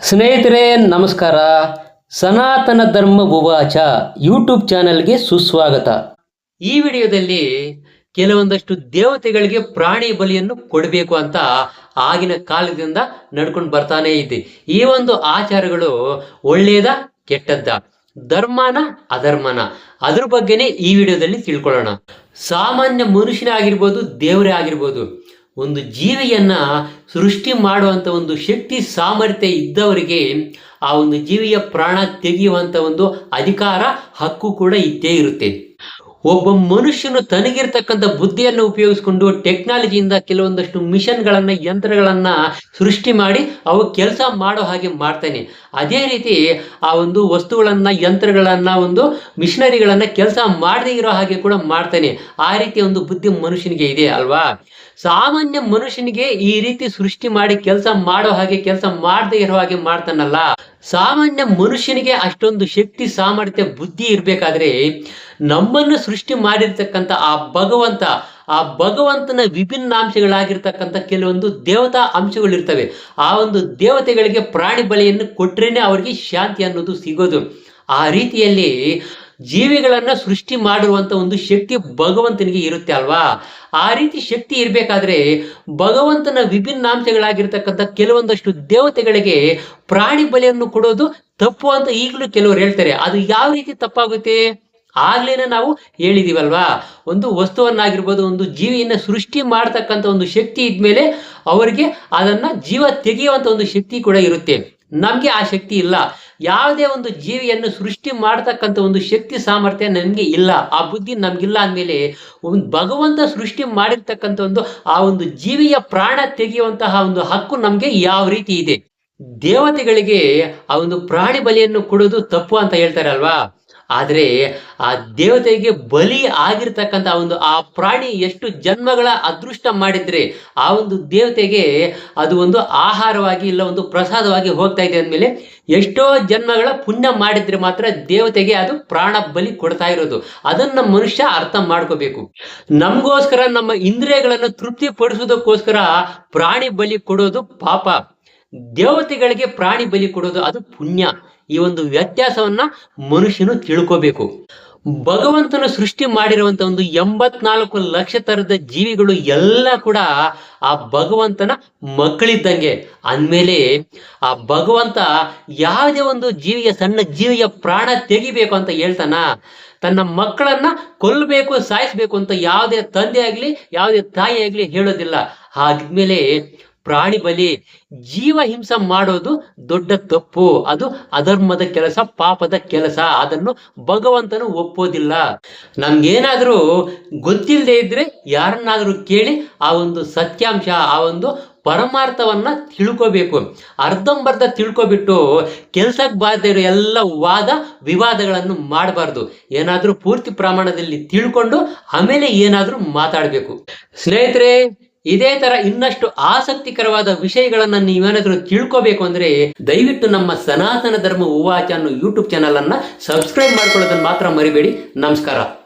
ಸ್ನೇಹಿತರೆ ನಮಸ್ಕಾರ. ಸನಾತನ ಧರ್ಮ ಉವಾಚ ಯೂಟ್ಯೂಬ್ ಚಾನೆಲ್ಗೆ ಸುಸ್ವಾಗತ. ಈ ವಿಡಿಯೋದಲ್ಲಿ ಕೆಲವೊಂದಷ್ಟು ದೇವತೆಗಳಿಗೆ ಪ್ರಾಣಿ ಬಲಿಯನ್ನು ಕೊಡಬೇಕು ಅಂತ ಆಗಿನ ಕಾಲದಿಂದ ನಡ್ಕೊಂಡು ಬರ್ತಾನೆ ಇದೆ. ಈ ಒಂದು ಆಚಾರಗಳು ಒಳ್ಳೆಯದ ಕೆಟ್ಟದ್ದ, ಧರ್ಮನ ಅಧರ್ಮನ, ಅದ್ರ ಬಗ್ಗೆನೇ ಈ ವಿಡಿಯೋದಲ್ಲಿ ತಿಳ್ಕೊಳ್ಳೋಣ. ಸಾಮಾನ್ಯ ಮನುಷ್ಯನೇ ಆಗಿರ್ಬೋದು, ದೇವರೇ ಆಗಿರ್ಬೋದು, ಒಂದು ಜೀವಿಯನ್ನ ಸೃಷ್ಟಿ ಮಾಡುವಂತ ಒಂದು ಶಕ್ತಿ ಸಾಮರ್ಥ್ಯ ಇದ್ದವರಿಗೆ ಆ ಒಂದು ಜೀವಿಯ ಪ್ರಾಣ ತೆಗೆಯುವಂತ ಒಂದು ಅಧಿಕಾರ, ಹಕ್ಕು ಕೂಡ ಇದ್ದೇ ಇರುತ್ತೆ. ಒಬ್ಬ ಮನುಷ್ಯನು ತನಗಿರ್ತಕ್ಕಂಥ ಬುದ್ಧಿಯನ್ನು ಉಪಯೋಗಿಸ್ಕೊಂಡು ಟೆಕ್ನಾಲಜಿಯಿಂದ ಕೆಲವೊಂದಷ್ಟು ಮಿಷನ್ಗಳನ್ನ, ಯಂತ್ರಗಳನ್ನ ಸೃಷ್ಟಿ ಮಾಡಿ ಅವು ಕೆಲಸ ಮಾಡೋ ಹಾಗೆ ಮಾಡ್ತಾನೆ. ಅದೇ ರೀತಿ ಆ ಒಂದು ವಸ್ತುಗಳನ್ನ, ಯಂತ್ರಗಳನ್ನ, ಒಂದು ಮಿಷನರಿಗಳನ್ನ ಕೆಲಸ ಮಾಡದೇ ಇರೋ ಹಾಗೆ ಕೂಡ ಮಾಡ್ತಾನೆ. ಆ ರೀತಿಯ ಒಂದು ಬುದ್ಧಿ ಮನುಷ್ಯನಿಗೆ ಇದೆ ಅಲ್ವಾ? ಸಾಮಾನ್ಯ ಮನುಷ್ಯನಿಗೆ ಈ ರೀತಿ ಸೃಷ್ಟಿ ಮಾಡಿ ಕೆಲಸ ಮಾಡೋ ಹಾಗೆ, ಕೆಲಸ ಮಾಡದೇ ಇರೋ ಹಾಗೆ ಮಾಡ್ತಾನಲ್ಲ. ಸಾಮಾನ್ಯ ಮನುಷ್ಯನಿಗೆ ಅಷ್ಟೊಂದು ಶಕ್ತಿ, ಸಾಮರ್ಥ್ಯ, ಬುದ್ಧಿ ಇರ್ಬೇಕಾದ್ರೆ ನಮ್ಮನ್ನು ಸೃಷ್ಟಿ ಮಾಡಿರ್ತಕ್ಕಂಥ ಆ ಭಗವಂತನ ವಿಭಿನ್ನಾಂಶಗಳಾಗಿರ್ತಕ್ಕಂಥ ಕೆಲವೊಂದು ದೇವತಾ ಅಂಶಗಳಿರ್ತವೆ. ಆ ಒಂದು ದೇವತೆಗಳಿಗೆ ಪ್ರಾಣಿ ಬಲಿಯನ್ನು ಕೊಟ್ರೇನೆ ಅವರಿಗೆ ಶಾಂತಿ ಅನ್ನೋದು ಸಿಗೋದು. ಆ ರೀತಿಯಲ್ಲಿ ಜೀವಿಗಳನ್ನ ಸೃಷ್ಟಿ ಮಾಡಿರುವಂತ ಒಂದು ಶಕ್ತಿ ಭಗವಂತನಿಗೆ ಇರುತ್ತೆ ಅಲ್ವಾ? ಆ ರೀತಿ ಶಕ್ತಿ ಇರಬೇಕಾದ್ರೆ ಭಗವಂತನ ವಿಭಿನ್ನಾಂಶಗಳಾಗಿರ್ತಕ್ಕಂಥ ಕೆಲವೊಂದಷ್ಟು ದೇವತೆಗಳಿಗೆ ಪ್ರಾಣಿ ಬಲಿಯನ್ನು ಕೊಡೋದು ತಪ್ಪು ಅಂತ ಈಗಲೂ ಕೆಲವರು ಹೇಳ್ತಾರೆ. ಅದು ಯಾವ ರೀತಿ ತಪ್ಪಾಗುತ್ತೆ? ಆಗ್ಲೇನೆ ನಾವು ಹೇಳಿದೀವಲ್ವಾ, ಒಂದು ವಸ್ತುವನ್ನಾಗಿರ್ಬೋದು, ಒಂದು ಜೀವಿಯನ್ನ ಸೃಷ್ಟಿ ಮಾಡ್ತಕ್ಕಂಥ ಒಂದು ಶಕ್ತಿ ಇದ್ಮೇಲೆ ಅವರಿಗೆ ಅದನ್ನ ಜೀವ ತೆಗೆಯುವಂತ ಒಂದು ಶಕ್ತಿ ಕೂಡ ಇರುತ್ತೆ. ನಮ್ಗೆ ಆ ಶಕ್ತಿ ಇಲ್ಲ. ಯಾವುದೇ ಒಂದು ಜೀವಿಯನ್ನು ಸೃಷ್ಟಿ ಮಾಡ್ತಕ್ಕಂಥ ಒಂದು ಶಕ್ತಿ, ಸಾಮರ್ಥ್ಯ ನಮ್ಗೆ ಇಲ್ಲ, ಆ ಬುದ್ಧಿ ನಮ್ಗಿಲ್ಲ ಅಂದಮೇಲೆ ಒಂದು ಭಗವಂತ ಸೃಷ್ಟಿ ಮಾಡಿರ್ತಕ್ಕಂಥ ಆ ಒಂದು ಜೀವಿಯ ಪ್ರಾಣ ತೆಗೆಯುವಂತಹ ಒಂದು ಹಕ್ಕು ನಮ್ಗೆ ಯಾವ ರೀತಿ ಇದೆ? ದೇವತೆಗಳಿಗೆ ಆ ಒಂದು ಪ್ರಾಣಿ ಬಲಿಯನ್ನು ಕೊಡೋದು ತಪ್ಪು ಅಂತ ಹೇಳ್ತಾರೆ ಅಲ್ವಾ? ಆದ್ರೆ ಆ ದೇವತೆಗೆ ಬಲಿ ಆಗಿರ್ತಕ್ಕಂಥ ಆ ಪ್ರಾಣಿ ಎಷ್ಟು ಜನ್ಮಗಳ ಅದೃಷ್ಟ ಮಾಡಿದ್ರೆ ಆ ಒಂದು ದೇವತೆಗೆ ಅದು ಒಂದು ಆಹಾರವಾಗಿ, ಇಲ್ಲ ಒಂದು ಪ್ರಸಾದವಾಗಿ ಹೋಗ್ತಾ ಇದೆ ಅಂದಮೇಲೆ ಎಷ್ಟೋ ಜನ್ಮಗಳ ಪುಣ್ಯ ಮಾಡಿದ್ರೆ ಮಾತ್ರ ದೇವತೆಗೆ ಅದು ಪ್ರಾಣ ಬಲಿ ಕೊಡ್ತಾ ಇರೋದು. ಅದನ್ನ ಮನುಷ್ಯ ಅರ್ಥ ಮಾಡ್ಕೋಬೇಕು. ನಮಗೋಸ್ಕರ, ನಮ್ಮ ಇಂದ್ರಿಯಗಳನ್ನು ತೃಪ್ತಿ ಪಡಿಸೋದಕ್ಕೋಸ್ಕರ ಪ್ರಾಣಿ ಬಲಿ ಕೊಡೋದು ಪಾಪ, ದೇವತೆಗಳಿಗೆ ಪ್ರಾಣಿ ಬಲಿ ಕೊಡೋದು ಅದು ಪುಣ್ಯ. ಈ ಒಂದು ವ್ಯತ್ಯಾಸವನ್ನ ಮನುಷ್ಯನು ತಿಳ್ಕೋಬೇಕು. ಭಗವಂತನು ಸೃಷ್ಟಿ ಮಾಡಿರುವಂತ 84 ಲಕ್ಷ ತರದ ಜೀವಿಗಳು ಎಲ್ಲ ಕೂಡ ಆ ಭಗವಂತನ ಮಕ್ಕಳಿದ್ದಂಗೆ ಅಂದ್ಮೇಲೆ ಆ ಭಗವಂತ ಯಾವುದೇ ಒಂದು ಜೀವಿಯ, ಸಣ್ಣ ಜೀವಿಯ ಪ್ರಾಣ ತೆಗಿಬೇಕು ಅಂತ ಹೇಳ್ತಾನ? ತನ್ನ ಮಕ್ಕಳನ್ನ ಕೊಲ್ಲಬೇಕು, ಸಾಯಿಸ್ಬೇಕು ಅಂತ ಯಾವುದೇ ತಂದೆ ಆಗ್ಲಿ, ಯಾವುದೇ ತಾಯಿ ಆಗ್ಲಿ ಹೇಳೋದಿಲ್ಲ. ಹಾಗಿದ್ಮೇಲೆ ಪ್ರಾಣಿ ಬಲಿ, ಜೀವ ಹಿಂಸೆ ಮಾಡೋದು ದೊಡ್ಡ ತಪ್ಪು, ಅದು ಅಧರ್ಮದ ಕೆಲಸ, ಪಾಪದ ಕೆಲಸ. ಅದನ್ನು ಭಗವಂತನು ಒಪ್ಪೋದಿಲ್ಲ. ನಮ್ಗೇನಾದ್ರೂ ಗೊತ್ತಿಲ್ಲದೆ ಇದ್ರೆ ಯಾರನ್ನಾದ್ರೂ ಕೇಳಿ ಆ ಒಂದು ಸತ್ಯಾಂಶ, ಆ ಒಂದು ಪರಮಾರ್ಥವನ್ನ ತಿಳ್ಕೋಬೇಕು. ಅರ್ಧಂಬರ್ಧ ತಿಳ್ಕೊಬಿಟ್ಟು ಕೆಲ್ಸಕ್ಕೆ ಬಾರದೇ ಇರೋ ಎಲ್ಲ ವಾದ ವಿವಾದಗಳನ್ನು ಮಾಡಬಾರ್ದು. ಏನಾದ್ರೂ ಪೂರ್ತಿ ಪ್ರಮಾಣದಲ್ಲಿ ತಿಳ್ಕೊಂಡು ಆಮೇಲೆ ಏನಾದ್ರೂ ಮಾತಾಡ್ಬೇಕು. ಸ್ನೇಹಿತರೆ, ಇದೇ ತರ ಇನ್ನಷ್ಟು ಆಸಕ್ತಿಕರವಾದ ವಿಷಯಗಳನ್ನ ನೀವೇನಾದ್ರೂ ತಿಳ್ಕೋಬೇಕು ಅಂದ್ರೆ ದಯವಿಟ್ಟು ನಮ್ಮ ಸನಾತನ ಧರ್ಮ ಉವಾಚ ಅನ್ನೋ ಯೂಟ್ಯೂಬ್ ಚಾನಲ್ ಅನ್ನ ಸಬ್ಸ್ಕ್ರೈಬ್ ಮಾಡ್ಕೊಳ್ಳೋದನ್ನ ಮಾತ್ರ ಮರಿಬೇಡಿ. ನಮಸ್ಕಾರ.